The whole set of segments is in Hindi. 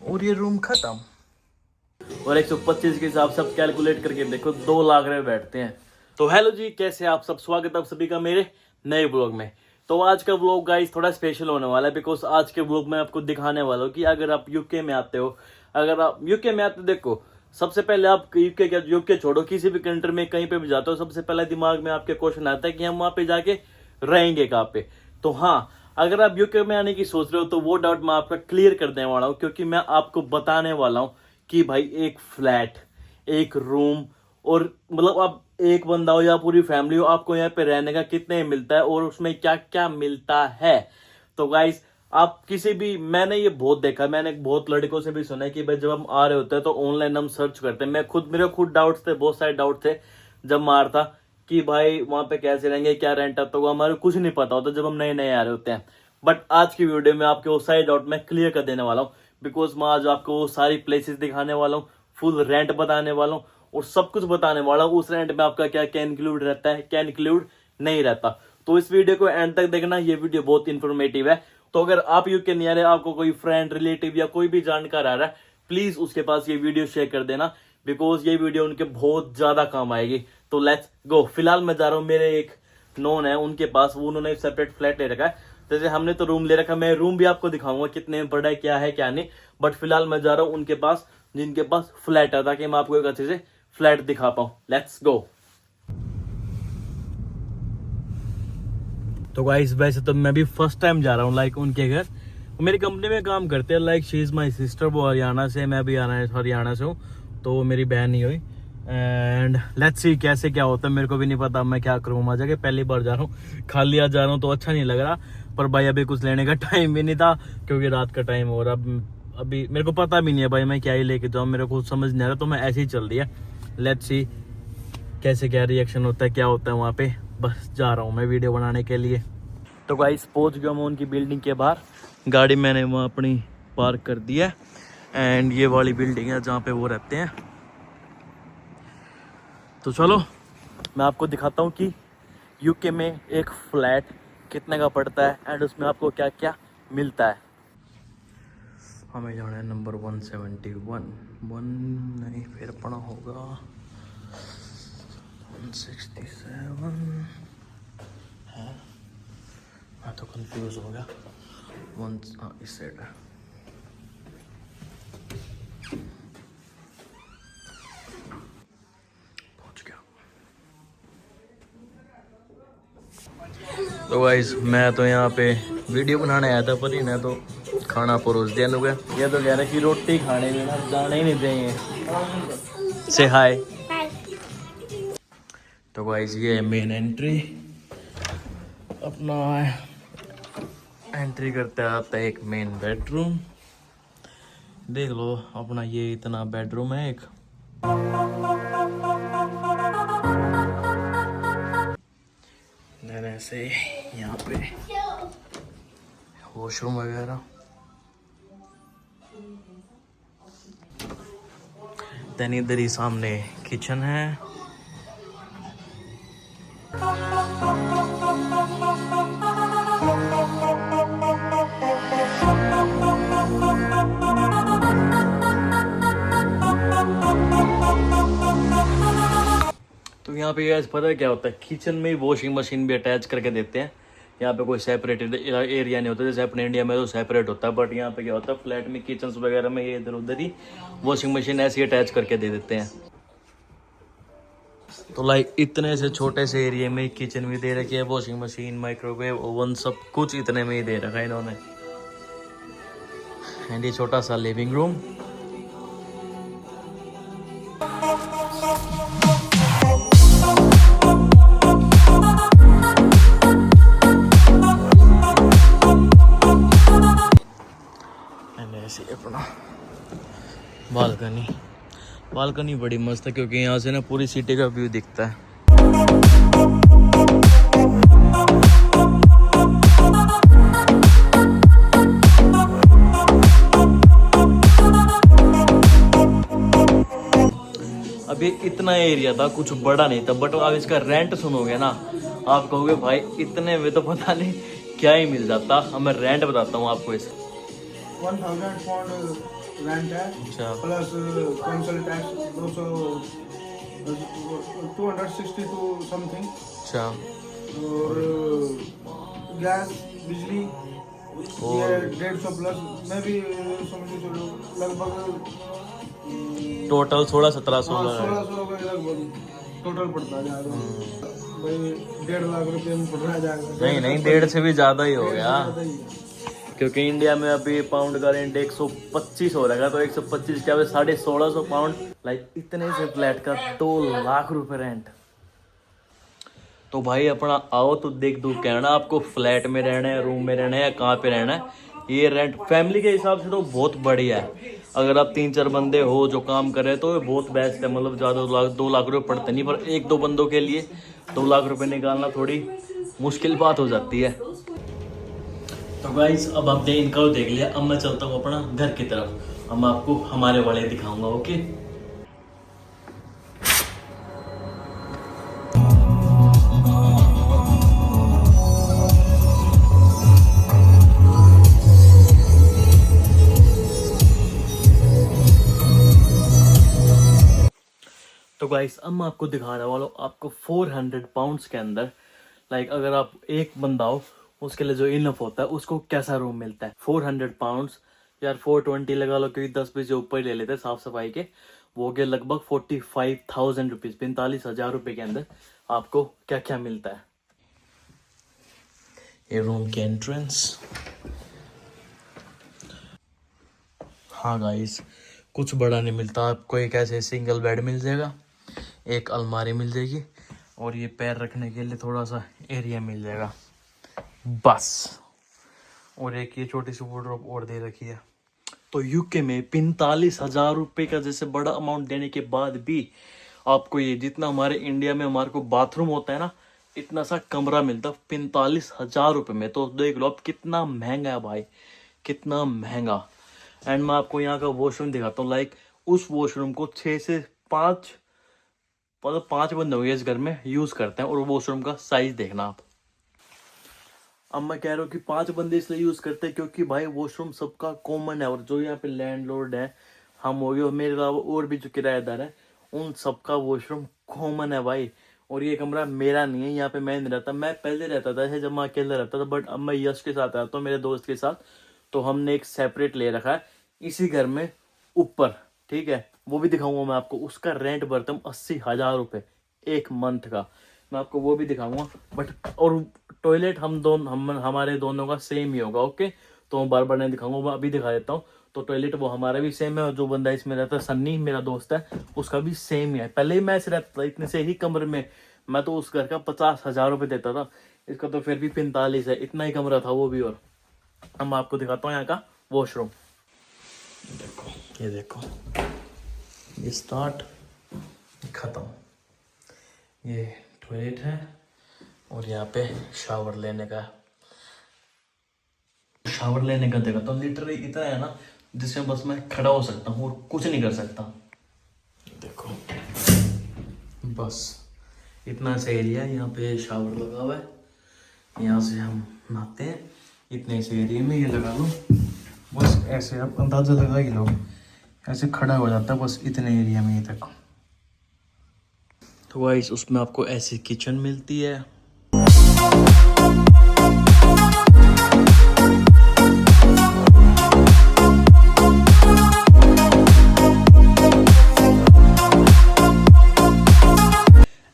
और ये रूम खत्म। और 125 के हिसाब से आप कैलकुलेट करके देखो 2 लाख रुपए बैठते हैं। तो हेलो जी, कैसे आप सब, स्वागत है आप सभी का मेरे नए ब्लॉग में। तो आज का ब्लॉग गाइस थोड़ा स्पेशल होने वाला है, बिकॉज आज के ब्लॉग में आपको दिखाने वाला हूँ कि अगर आप यूके में आते हो, देखो सबसे पहले आप यूके छोड़ो, किसी भी कंट्री में कहीं पे भी जाते हो, सबसे पहले दिमाग में आपके क्वेश्चन आता है कि हम वहां पे जाके रहेंगे कहाँ पे। तो हाँ, अगर आप यूके में आने की सोच रहे हो तो वो डाउट मैं आपका क्लियर कर देने वाला हूँ, क्योंकि मैं आपको बताने वाला हूँ कि भाई एक फ्लैट, एक रूम, और मतलब आप एक बंदा हो या पूरी फैमिली हो, आपको यहाँ पे रहने का कितने मिलता है और उसमें क्या क्या मिलता है। तो गाइस आप किसी भी, मैंने ये बहुत देखा, मैंने बहुत लड़कों से भी सुना है कि भाई जब हम आ रहे होते हैं तो ऑनलाइन हम सर्च करते हैं। मेरे खुद डाउट्स थे, बहुत सारे डाउट थे जब मार था कि भाई वहां पे कैसे रहेंगे, क्या रेंट आता होगा, हमारे कुछ नहीं पता होता जब हम नए नए आ रहे होते हैं। बट आज की वीडियो में आपके वो सारे डाउट मैं क्लियर कर देने वाला हूँ, बिकॉज मैं आज आपको वो सारी प्लेसेस दिखाने वाला हूँ, फुल रेंट बताने वाला हूँ और सब कुछ बताने वाला हूँ। उस रेंट में आपका क्या क्या इंक्लूड रहता है, क्या इंक्लूड नहीं रहता। तो इस वीडियो को एंड तक देखना, ये वीडियो बहुत इंफॉर्मेटिव है। तो अगर आप यूके नहीं आ रहे, आपको कोई फ्रेंड, रिलेटिव या कोई भी जानकार आ रहा है, प्लीज उसके पास ये वीडियो शेयर कर देना, बिकॉज ये वीडियो उनके बहुत ज्यादा काम आएगी। तो लेट्स गो। फिलहाल मैं जा रहा हूँ, मेरे एक नोन है उनके पास, वो उन्होंने सेपरेट फ्लैट ले रखा है। जैसे हमने तो रूम ले रखा, मैं रूम भी आपको दिखाऊंगा कितने में पड़ा है, क्या है क्या नहीं। बट फिलहाल मैं जा रहा हूँ उनके पास जिनके पास फ्लैट है, ताकि मैं आपको एक अच्छे से फ्लैट दिखा पाऊँ। Let's go. तो गाइस वैसे तो मैं भी फर्स्ट टाइम जा रहा हूँ लाइक उनके घर। मेरी कंपनी में काम करते हैं, like she is my sister. वो हरियाणा से, मैं भी हरियाणा से हूँ, तो वो मेरी बहन ही हुई। एंड लेट्स सी कैसे क्या होता है, मेरे को भी नहीं पता मैं क्या करूँ। मजा के पहली बार जा रहा हूँ, खाली आज जा रहा हूँ तो अच्छा नहीं लग रहा। पर भाई अभी कुछ लेने का टाइम भी नहीं था, क्योंकि रात का टाइम हो रहा। अभी मेरे को पता भी नहीं है भाई मैं क्या ही लेके जाऊँ, मेरे को समझ नहीं आ रहा, तो मैं ऐसे ही चल दिया। लेट्स सी कैसे क्या रिएक्शन होता है, क्या होता है वहाँ पे। बस जा रहा हूँ मैं वीडियो बनाने के लिए। तो गाइस पहुँच गया मैं उनकी बिल्डिंग के बाहर, गाड़ी मैंने वहाँ अपनी पार्क कर दी है। एंड ये वाली बिल्डिंग है जहाँ पे वो रहते हैं। तो चलो मैं आपको दिखाता हूँ कि यूके में एक फ्लैट कितने का पड़ता है एंड उसमें आपको क्या क्या मिलता है। हमें जाना है नंबर 171, नहीं फिर पड़ा होगा 167 है। मैं तो कंफ्यूज हो गया। इस साइड है। पहुंच गया। तो गाइस मैं तो यहाँ पे वीडियो बनाने आया था, पर इन्हें तो खाना परोस दिया लोग। ये तो कह रहे कि रोटी खाने में ना जाने ही नहीं देंगे। से हाय। तो गाइस ये है मेन एंट्री अपना। एंट्री करते आता है एक मेन बेडरूम। देख लो अपना, ये इतना बेडरूम है एक। ऐसे यहाँ पे वॉशरूम वगैरह। देन इधर ही सामने किचन है। तो यहाँ पे गैस पता है क्या होता है, किचन में ही वॉशिंग मशीन भी अटैच करके देते हैं। यहाँ पे कोई सेपरेटेड एरिया नहीं होता, जैसे अपने इंडिया में तो सेपरेट होता है। बट यहाँ पे क्या होता है, फ्लैट में किचन वगैरह में ये इधर उधर ही वॉशिंग मशीन ऐसे ही अटैच करके दे देते हैं। तो लाइक इतने से छोटे से एरिया में किचन भी दे रखी है, वॉशिंग मशीन, माइक्रोवेव, ओवन, सब कुछ इतने में ही दे रखा है इन्होंने। एंड ये छोटा सा लिविंग रूम। ऐसे अपना बालकनी बड़ी मस्त है, क्योंकि यहाँ से ना पूरी सिटी का व्यू दिखता है। अभी इतना एरिया था, कुछ बड़ा नहीं था, बट अब इसका रेंट सुनोगे ना, आप कहोगे भाई इतने में तो पता नहीं क्या ही मिल जाता। अब मैं रेंट बताता हूँ आपको। इसका 1000 pound रेंट है, अच्छा प्लस काउंसिल टैक्स 200 262 समथिंग, अच्छा। और गैस बिजली ये और 150 प्लस में भी समझ के चलो लगभग टोटल 16-17 हाँ लगा है। 1600 का लगभग टोटल पड़ता जाएगा। हम्म। भाई 1.5 लाख रुपये में पड़ रहा जाएगा, नहीं डेढ़ से नहीं, सॉरी 1.5 से भी ज्यादा ही हो 1.5 गया, से ज़्यादा ही है। क्योंकि इंडिया में अभी पाउंड का रेंट 125 हो रहा है, तो 125 क्या 1650 पाउंड, लाइक इतने से फ्लैट का 2 लाख रुपए रेंट। तो भाई अपना आओ तो देख दो, कहना आपको फ्लैट में रहना है, रूम में रहना है, या कहाँ पे रहना है। ये रेंट फैमिली के हिसाब से तो बहुत बढ़िया है। अगर आप 3-4 बंदे हो जो काम कर रहे हैं तो ये बहुत बेस्ट है, मतलब ज़्यादा 2 लाख रुपए पड़ते नहीं, पर 1-2 बंदों के लिए 2 लाख रुपए निकालना थोड़ी मुश्किल बात हो जाती है। तो गाइस अब आपने इनका देख लिया, अब मैं चलता हूँ अपना घर की तरफ, अब मैं आपको हमारे वाले दिखाऊंगा। ओके। तो गाइस अब मैं आपको दिखाने वाला हूँ आपको 400 पाउंड्स के अंदर, लाइक अगर आप एक बंदा हो उसके लिए जो इनफ होता है उसको कैसा रूम मिलता है। 400 पाउंड्स यार 420 लगा लो, क्योंकि 10 पैसे ऊपर ही ले लेते हैं साफ सफाई के, वो हो गया लगभग 45,000 रुपीज, 45,000 रुपये के अंदर आपको क्या क्या मिलता है। ये रूम की एंट्रेंस। हाँ गाइस, कुछ बड़ा नहीं मिलता आपको, एक ऐसे सिंगल बेड मिल जाएगा, एक अलमारी मिल जाएगी, और ये पैर रखने के लिए थोड़ा सा एरिया मिल जाएगा बस, और एक ये छोटी सी वार्डरोब और दे रखी है। तो यूके में 45,000 रुपये का जैसे बड़ा अमाउंट देने के बाद भी आपको ये जितना हमारे इंडिया में हमारे को बाथरूम होता है ना, इतना सा कमरा मिलता 45,000 रुपये में। तो देख लो अब कितना महंगा है भाई, कितना महंगा। एंड मैं आपको यहाँ का वॉशरूम दिखाता हूँ, लाइक उस वॉशरूम को 6 से 5 मतलब 5 बंदे हुए इस घर में यूज करते हैं, और वॉशरूम का साइज देखना आप। अब मैं कह रहा हूँ कि 5 बंदे इसलिए यूज करते हैं क्योंकि भाई वॉशरूम सबका कॉमन है, और जो यहाँ पे लैंडलॉर्ड है, हम हो गए और मेरे अलावा और भी जो किराएदार है, उन सबका वॉशरूम कॉमन है भाई। और ये कमरा मेरा नहीं है, यहाँ पे मैं नहीं रहता, मैं पहले रहता था ऐसे जब मैं अकेला रहता था, बट अब मैं यश के साथ आता हूँ, मेरे दोस्त के साथ, तो हमने एक सेपरेट ले रखा है इसी घर में ऊपर। ठीक है, वो भी दिखाऊंगा मैं आपको, उसका रेंट भरता हूँ 80,000 रुपये एक मंथ का, मैं आपको वो भी दिखाऊंगा। बट और टॉयलेट हम हमारे दोनों का सेम ही होगा। ओके, तो मैं बार बार नहीं दिखाऊंगा, मैं अभी दिखा देता हूँ। तो टॉयलेट वो हमारा भी सेम है, और जो बंदा इसमें रहता है सन्नी मेरा दोस्त है, उसका भी सेम ही है। पहले ही मैं ऐसे रहता था इतने से ही कमरे में, मैं तो उस घर का 50,000 रुपये देता था, इसका तो फिर भी 45 है, इतना ही कमरा था वो भी। और अब मैं आपको दिखाता हूँ यहाँ का वॉशरूम। देखो ये देखो, ये स्टार्ट खत्म, ये टॉयलेट है, और यहाँ पे शावर लेने का देखा तो लिटरली इतना है ना जिसमें बस मैं खड़ा हो सकता हूँ और कुछ नहीं कर सकता। देखो बस इतना सा एरिया, यहाँ पे शावर लगा हुआ है, यहाँ से हम नहाते हैं, इतने से एरिया में ये लगा लो, बस ऐसे आप अंदाजा लगा ही लो, ऐसे खड़ा हो जाता है बस इतने एरिया में ही तक। तो वाइस उसमें आपको ऐसी किचन मिलती है।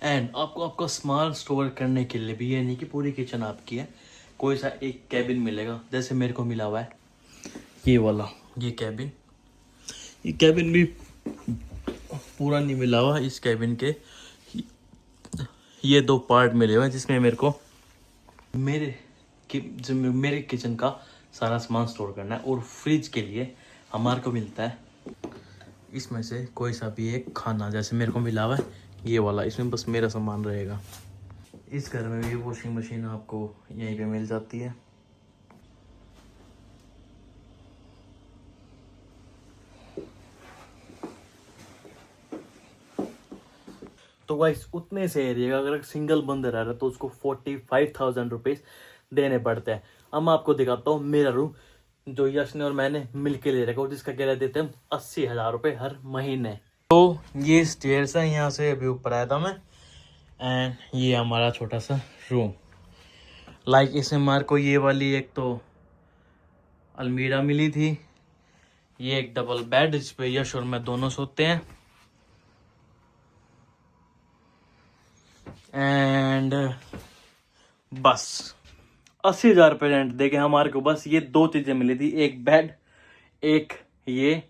एंड आपको आपका सामान स्टोर करने के लिए भी, ये नहीं कि पूरी किचन आपकी है, कोई सा एक कैबिन मिलेगा, जैसे मेरे को मिला हुआ है ये वाला, ये कैबिन भी पूरा नहीं मिला हुआ, इस कैबिन के ये 2 पार्ट मिले हुए हैं, जिसमें मेरे को मेरे किचन का सारा सामान स्टोर करना है। और फ्रिज के लिए हमारे को मिलता है इसमें से कोई सा भी एक खाना, जैसे मेरे को मिला हुआ है ये वाला, इसमें बस मेरा सामान रहेगा। इस घर में भी वॉशिंग मशीन आपको यहीं पे मिल जाती है। तो गाइस उतने से एरिया अगर सिंगल बंदा रह रहा है तो उसको 45,000 रुपीज देने पड़ते हैं। अब मैं आपको दिखाता हूँ मेरा रूम, जो यश ने और मैंने मिलके ले रखा, जिसका किराया देते हम 80,000 रुपये हर महीने। तो ये स्टेयर्स है, यहाँ से अभी ऊपर आया था मैं। एंड ये हमारा छोटा सा रूम। लाइक इसमें हमारे को ये वाली एक तो अलमीरा मिली थी, ये एक डबल बेड जिस पे यश और मैं दोनों सोते हैं। एंड बस 80,000 रुपये रेंट देके हमारे को बस ये 2 चीजें मिली थी, एक बेड, एक ये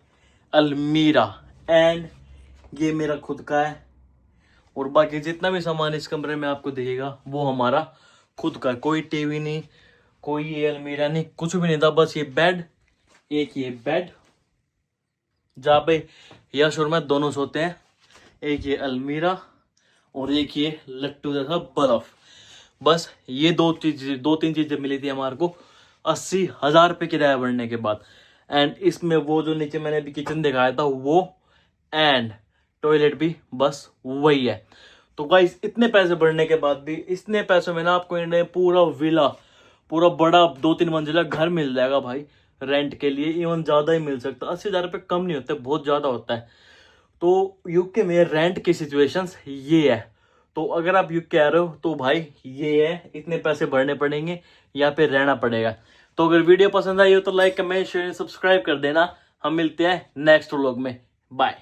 अलमीरा। एंड ये मेरा खुद का है, और बाकी जितना भी सामान इस कमरे में आपको दिखेगा वो हमारा खुद का। कोई टीवी नहीं, कोई ये अलमीरा नहीं, कुछ भी नहीं था। बस ये बेड, एक ये बेड जहाँ पे यश और मैं दोनों सोते हैं, एक ये अलमीरा, और एक ये लट्टू जैसा बर्फ। बस ये 2-3 चीजें मिली थी हमारे को 80,000 रुपये किराया बढ़ने के बाद। एंड इसमें वो जो नीचे मैंने अभी किचन दिखाया था वो, एंड टॉयलेट भी बस वही है। तो गाइस इतने पैसे बढ़ने के बाद भी, इतने पैसों में ना आपको इन्हें पूरा विला, पूरा बड़ा 2-3 मंजिला घर मिल जाएगा भाई रेंट के लिए। इवन ज़्यादा ही मिल सकता है, 80,000 रुपये कम नहीं होते, बहुत ज़्यादा होता है। तो यूके में रेंट की सिचुएशंस ये है। तो अगर आप यूके आ रहे हो तो भाई ये है, इतने पैसे भरने पड़ेंगे, यहाँ पे रहना पड़ेगा। तो अगर वीडियो पसंद आई हो तो लाइक, कमेंट, शेयर, सब्सक्राइब कर देना। हम मिलते हैं नेक्स्ट व्लॉग में। बाय।